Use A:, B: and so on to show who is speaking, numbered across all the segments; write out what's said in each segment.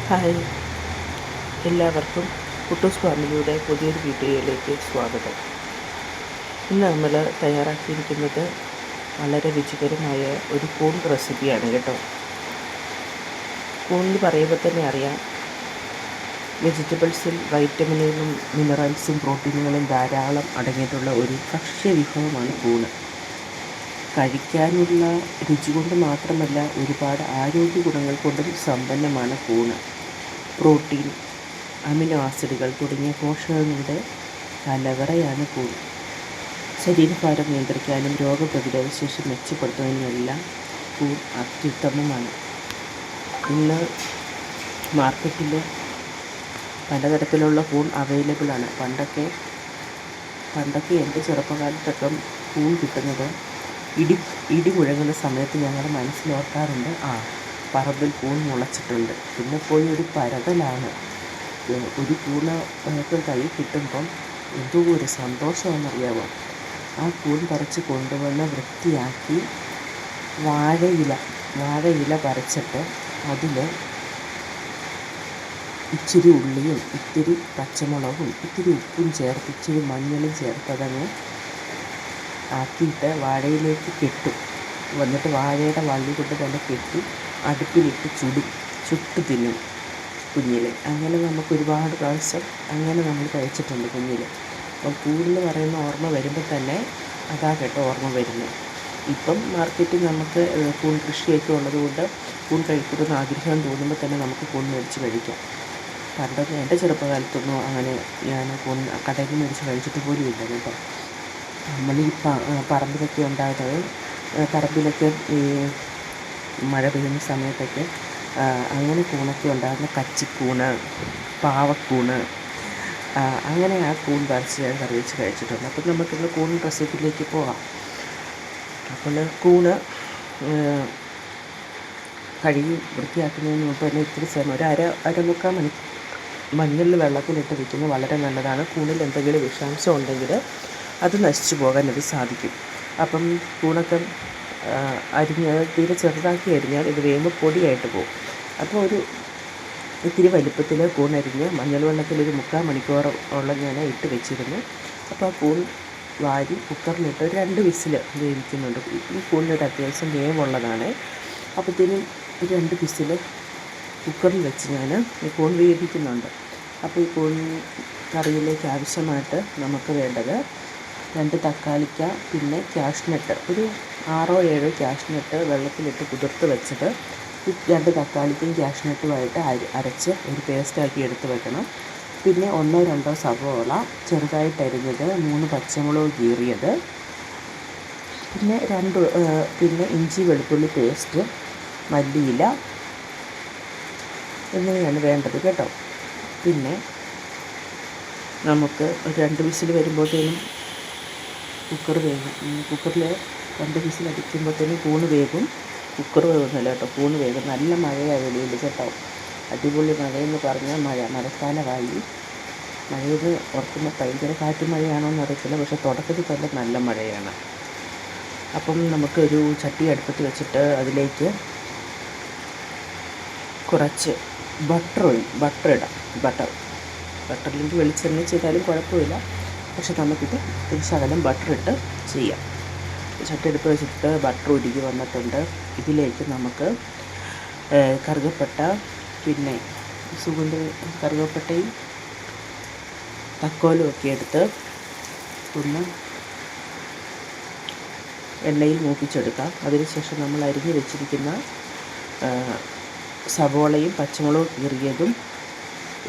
A: Hi, എല്ലാവർക്കും കുട്ടൂസ് ഫാമിലിയുടെ പുതിയൊരു വീഡിയോയിലേക്ക് സ്വാഗതം. ഇന്ന് നമ്മൾ തയ്യാറാക്കിയിരിക്കുന്നത് വളരെ രുചികരമായ ഒരു കൂൺ റെസിപ്പിയാണ് കേട്ടോ. കൂൺ എന്ന് പറയുമ്പോൾ തന്നെ അറിയാം, വെജിറ്റബിൾസിൽ വൈറ്റമിനുകളും മിനറൽസും പ്രോട്ടീനുകളും ധാരാളം അടങ്ങിയിട്ടുള്ള ഒരു ഭക്ഷ്യവിഭവമാണ് കൂണ്. കഴിക്കാനുള്ള രുചി കൊണ്ട് മാത്രമല്ല, ഒരുപാട് ആരോഗ്യ ഗുണങ്ങൾ കൊണ്ടും സമ്പന്നമാണ് കൂണ്. പ്രോട്ടീൻ, അമിനോ ആസിഡുകൾ തുടങ്ങിയ പോഷകങ്ങളുടെ കലവറയാണ് കൂൺ. ശരീരഭാരം നിയന്ത്രിക്കാനും രോഗപ്രതിരോധ ശേഷി മെച്ചപ്പെടുത്തുന്നതിനുമെല്ലാം കൂൺ അത്യുത്തമമാണ്. ഇന്ന് മാർക്കറ്റിൽ പലതരത്തിലുള്ള കൂൺ അവൈലബിളാണ്. പണ്ടൊക്കെ എൻ്റെ ചെറുപ്പകാലത്തൊക്കെ കൂൺ കിട്ടുന്നത് ഇടി മുഴങ്ങുന്ന സമയത്ത് ഞങ്ങളുടെ മനസ്സിലോർക്കാറുണ്ട്, പറമ്പിൽ കൂൺ മുളച്ചിട്ടുണ്ട്. പിന്നെ പോയി ഒരു പരതലാണ്. ഒരു കൂൺ കൈ കിട്ടുമ്പം എന്തോ ഒരു സന്തോഷമാണെന്നറിയാമോ. ആ കൂൺ പറിച്ച് കൊണ്ടുവന്ന് വൃത്തിയാക്കി വാഴയില പറിച്ചിട്ട് അതിൽ ഇച്ചിരി ഉള്ളിയും ഇത്തിരി പച്ചമുളകും ഇത്തിരി ഉപ്പും ചേർത്ത് ഇച്ചിരി മഞ്ഞളും ചേർത്ത് അതങ്ങ് ആക്കിയിട്ട് വാഴയിലേക്ക് കെട്ടും. വന്നിട്ട് വാഴയുടെ വള്ളി കൊണ്ട് തന്നെ കെട്ടി അടുപ്പിലിട്ട് ചുട്ട് തിന്നും കുഞ്ഞിൽ. അങ്ങനെ നമുക്ക് ഒരുപാട് പ്രാവശ്യം അങ്ങനെ നമ്മൾ കഴിച്ചിട്ടുണ്ട് കുഞ്ഞിൽ. അപ്പം കൂണെന്ന് പറയുന്ന ഓർമ്മ വരുമ്പോൾ തന്നെ അതാ കേട്ടോ ഓർമ്മ വരുന്നത്. ഇപ്പം മാർക്കറ്റിൽ നമുക്ക് കൂൺ കൃഷിയൊക്കെ ഉള്ളതുകൊണ്ട് കൂൺ കഴിക്കണമെന്ന് ആഗ്രഹം തോന്നുമ്പോൾ തന്നെ നമുക്ക് കൂൺ മേടിച്ച് കഴിക്കാം. പണ്ടൊക്കെ എൻ്റെ ചെറുപ്പകാലത്തൊന്നും അങ്ങനെ ഞാൻ കൂൺ കടയിൽ നിന്ന് മേടിച്ച് കഴിച്ചിട്ട് പോലും ഇല്ല കേട്ടോ. നമ്മൾ ഈ പറമ്പിലൊക്കെ ഉണ്ടാകുന്നത്, പറമ്പിലൊക്കെ ഈ മഴ പെയ്യുന്ന സമയത്തൊക്കെ അങ്ങനെ കൂണൊക്കെ ഉണ്ടാകുന്ന കച്ചിക്കൂണ്, പാവക്കൂണ്, അങ്ങനെ ആ കൂൺ പറിച്ച് ഞാൻ കറി വെച്ച് കഴിച്ചിട്ടുണ്ട്. അപ്പം നമുക്കിന്ന് കൂൺ റെസിപ്പിയിലേക്ക് പോകാം. അപ്പോൾ കൂണ് കഴുകി വൃത്തിയാക്കുന്നതിന് മുമ്പ് തന്നെ ഇത്തിരി സമയം ഒരു അരമുക്കാൽ മണി മഞ്ഞളിൽ വെള്ളത്തിലിട്ട് വയ്ക്കുന്നത് വളരെ നല്ലതാണ്. കൂണിൽ എന്തെങ്കിലും വിഷാംശം ഉണ്ടെങ്കിൽ അത് നശിച്ചു പോകാൻ അത് സാധിക്കും. അപ്പം കൂണൊക്കെ തീരെ ചെറുതാക്കി അരിഞ്ഞാൽ ഇത് വേകുമ്പോൾ പൊടിയായിട്ട് പോകും. അപ്പോൾ ഇത്തിരി വലിപ്പത്തിൽ കൂൺ അരിഞ്ഞ് മഞ്ഞൾ വെള്ളത്തിൽ ഒരു 3/4 മണിക്കൂറോളം ഞാൻ ഇട്ട് വെച്ചിരുന്നു. അപ്പോൾ ആ കൂൺ വാരി കുക്കറിലിട്ട് ഒരു 2 വിസിൽ വേവിക്കുന്നുണ്ട്. ഈ കൂണിനൊരു അത്യാവശ്യം വേവുള്ളതാണ്. അപ്പോഴത്തേനും ഒരു 2 വിസിൽ കുക്കറിൽ വെച്ച് ഞാൻ ഈ കൂൺ വേവിക്കുന്നുണ്ട്. അപ്പോൾ ഈ കൂൺ കറിയിലേക്ക് ആവശ്യമായിട്ട് നമുക്ക് വേണ്ടത് 2 തക്കാളിക്ക, പിന്നെ ക്യാഷ്നട്ട്, ഒരു 6-7 ക്യാഷ്നട്ട് വെള്ളത്തിലിട്ട് കുതിർത്ത് വെച്ചിട്ട് 2 തക്കാളിക്കും ക്യാഷ്നട്ടുമായിട്ട് അരച്ച് ഒരു പേസ്റ്റാക്കി എടുത്ത് വെക്കണം. പിന്നെ 1-2 സവോള ചെറുതായിട്ട് അരിഞ്ഞത്, 3 പച്ചമുളക് കീറിയത്, പിന്നെ ഇഞ്ചി വെളുത്തുള്ളി പേസ്റ്റ്, മല്ലിയില എന്നിവയാണ് വേണ്ടത് കേട്ടോ. പിന്നെ നമുക്ക് ഒരു 2 വിസിൽ വരുമ്പോഴത്തേനും കുക്കർ വേകും. കുക്കറിൽ 2 വിസിൽ അടിക്കുമ്പോഴത്തേനും കൂണ് വേകും. കുക്കർ വേകുന്നില്ല കേട്ടോ, കൂണ് വേകും. നല്ല മഴയാണ് വെളിയിൽ കേട്ടോ. അടിപൊളി മഴയെന്ന് പറഞ്ഞാൽ മഴക്കാലമായി. മഴയെന്ന് ഓർക്കുമ്പോൾ ഭയങ്കര കാറ്റ് മഴയാണോ എന്നറിയത്തില്ല, പക്ഷേ തുടക്കത്തിൽ തന്നെ നല്ല മഴയാണ്. അപ്പം നമുക്കൊരു ചട്ടി അടുപ്പത്ത് വെച്ചിട്ട് അതിലേക്ക് കുറച്ച് ബട്ടർ ഇടാം. ബട്ടറിലേക്ക് വെളിച്ചെണ്ണ ചെയ്താലും കുഴപ്പമില്ല, പക്ഷെ നമുക്കിത് ഒരു ശകലം ബട്ടറിട്ട് ചെയ്യാം. ചട്ടി എടുത്ത് വെച്ചിട്ട് ബട്ടർ ഉരുകി വന്നിട്ടുണ്ട്. ഇതിലേക്ക് നമുക്ക് കറുകപ്പട്ട, പിന്നെ കറുകപ്പട്ടയും തക്കോലും ഒക്കെ എടുത്ത് ഒന്ന് എണ്ണയിൽ മൂപ്പിച്ചെടുക്കാം. അതിനുശേഷം നമ്മൾ അരിഞ്ഞ് വെച്ചിരിക്കുന്ന സവോളയും പച്ചമുളകും കീറിയതും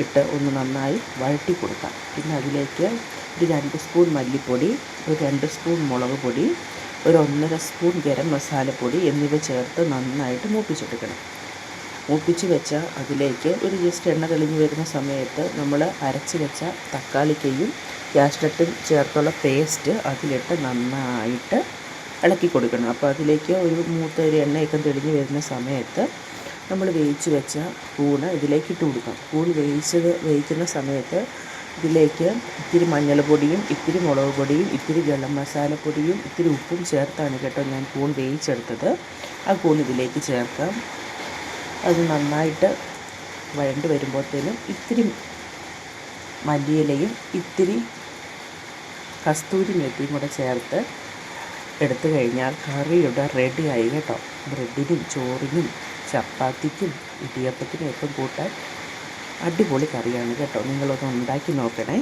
A: ഇട്ട് ഒന്ന് നന്നായി വഴറ്റി കൊടുക്കാം. പിന്നെ അതിലേക്ക് ഒരു 2 സ്പൂൺ മല്ലിപ്പൊടി, ഒരു 2 സ്പൂൺ മുളക് പൊടി, ഒരു 1.5 സ്പൂൺ ഗരം മസാലപ്പൊടി എന്നിവ ചേർത്ത് നന്നായിട്ട് മൂപ്പിച്ചെടുക്കണം. മൂപ്പിച്ച് വെച്ച അതിലേക്ക് ഒരു ജസ്റ്റ് എണ്ണ തെളിഞ്ഞ് വരുന്ന സമയത്ത് നമ്മൾ അരച്ച് വെച്ച തക്കാളിക്കയും ക്യാഷ്നട്ടും ചേർത്തുള്ള പേസ്റ്റ് അതിലിട്ട് നന്നായിട്ട് ഇളക്കി കൊടുക്കണം. അപ്പോൾ അതിലേക്ക് ഒരു മൂത്തൊരു എണ്ണയൊക്കെ തെളിഞ്ഞ് വരുന്ന സമയത്ത് നമ്മൾ വേവിച്ച് വെച്ച കൂണ് ഇതിലേക്ക് ഇട്ട് കൊടുക്കാം. കൂൺ വേവിക്കുന്ന സമയത്ത് ഇതിലേക്ക് ഇത്തിരി മഞ്ഞൾപ്പൊടിയും ഇത്തിരി മുളക് പൊടിയും ഇത്തിരി ഗരം മസാലപ്പൊടിയും ഇത്തിരി ഉപ്പും ചേർത്താണ് കേട്ടോ ഞാൻ കൂൺ വേവിച്ചെടുത്തത്. ആ കൂൺ ഇതിലേക്ക് ചേർക്കാം. അത് നന്നായിട്ട് വഴണ്ട് വരുമ്പോഴത്തേനും ഇത്തിരി മല്ലിയിലയും ഇത്തിരി കസ്തൂരി മെത്തിയും കൂടെ ചേർത്ത് എടുത്തു കഴിഞ്ഞാൽ കറി ഇവിടെ റെഡിയായി കേട്ടോ. ബ്രെഡിനും ചോറിനും ചപ്പാത്തിക്കും ഇടിയപ്പത്തിനും ഒക്കെ കൂട്ടാൻ അടിപൊളി കറിയാണ് കേട്ടോ. നിങ്ങളൊന്ന് ഉണ്ടാക്കി നോക്കണേ.